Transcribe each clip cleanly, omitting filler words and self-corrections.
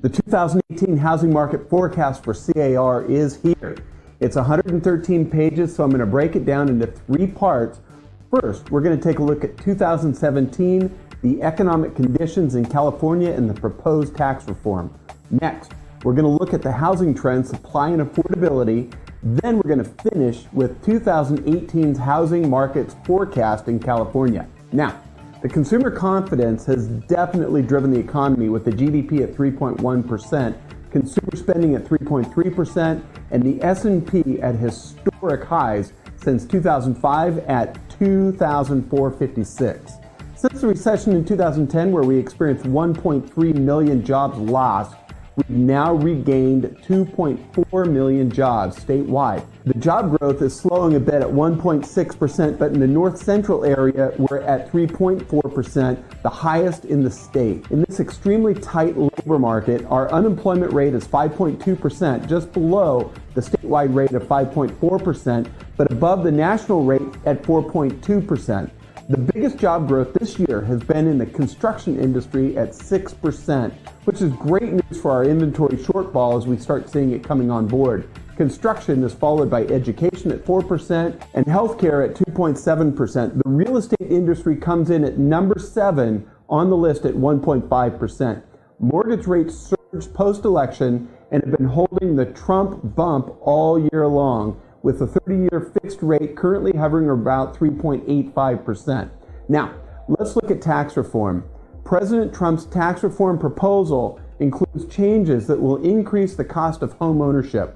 The 2018 housing market forecast for CAR is here. It's 113 pages, so I'm going to break it down into three parts. First, we're going to take a look at 2017, the economic conditions in California, and the proposed tax reform. Next, we're going to look at the housing trends, supply and affordability. Then we're going to finish with 2018's housing markets forecast in California. Now, the consumer confidence has definitely driven the economy, with the GDP at 3.1%, consumer spending at 3.3%, and the S&P at historic highs since 2005 at 2,456. Since the recession in 2010, where we experienced 1.3 million jobs lost, we've now regained 2.4 million jobs statewide. The job growth is slowing a bit at 1.6%, but in the north central area, we're at 3.4%, the highest in the state. In this extremely tight labor market, our unemployment rate is 5.2%, just below the statewide rate of 5.4%, but above the national rate at 4.2%. The biggest job growth this year has been in the construction industry at 6%, which is great news for our inventory shortfall as we start seeing it coming on board. Construction is followed by education at 4% and healthcare at 2.7%. The real estate industry comes in at number 7 on the list at 1.5%. Mortgage rates surged post-election and have been holding the Trump bump all year long, with the 30-year fixed rate currently hovering about 3.85%. Now, let's look at tax reform. President Trump's tax reform proposal includes changes that will increase the cost of home ownership.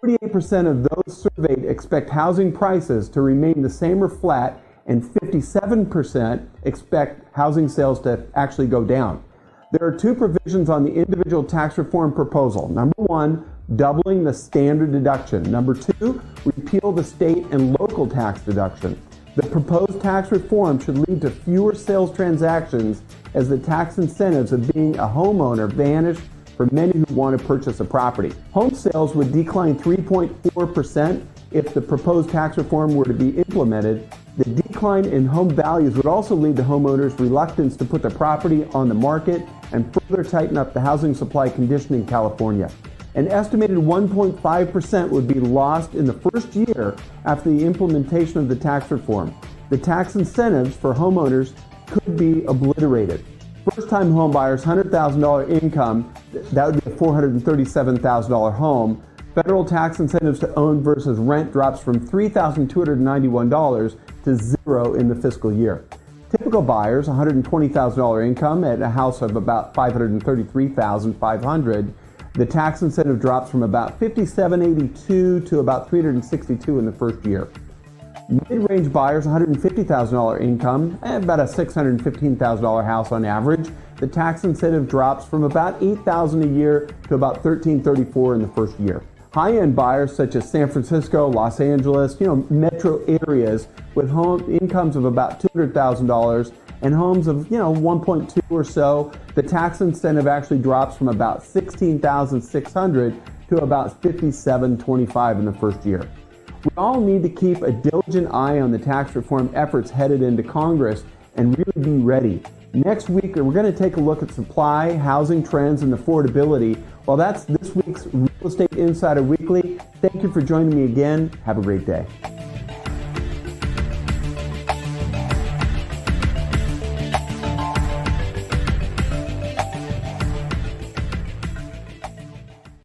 48% of those surveyed expect housing prices to remain the same or flat, and 57% expect housing sales to actually go down. There are two provisions on the individual tax reform proposal. Number one, doubling the standard deduction. Number two, repeal the state and local tax deduction. The proposed tax reform should lead to fewer sales transactions, as the tax incentives of being a homeowner vanish for many who want to purchase a property. Home sales would decline 3.4% if the proposed tax reform were to be implemented. The decline in home values would also lead to homeowners' reluctance to put their property on the market and further tighten up the housing supply condition in California. An estimated 1.5% would be lost in the first year after the implementation of the tax reform. The tax incentives for homeowners could be obliterated. First-time home buyers, $100,000 income, that would be a $437,000 home. Federal tax incentives to own versus rent drops from $3,291 to zero in the fiscal year. Typical buyers, $120,000 income at a house of about $533,500. The tax incentive drops from about $5,782 to about $362 in the first year. Mid-range buyers, $150,000 income, and about a $615,000 house on average. The tax incentive drops from about $8,000 a year to about $1,334 in the first year. High-end buyers such as San Francisco, Los Angeles, metro areas with home incomes of about $200,000 and homes of 1.2 or so, the tax incentive actually drops from about $16,600 to about $5,725 in the first year. We all need to keep a diligent eye on the tax reform efforts headed into Congress and really be ready. Next week, we're going to take a look at supply, housing trends, and affordability. Well, that's this week's Real Estate Insider Weekly. Thank you for joining me again. Have a great day.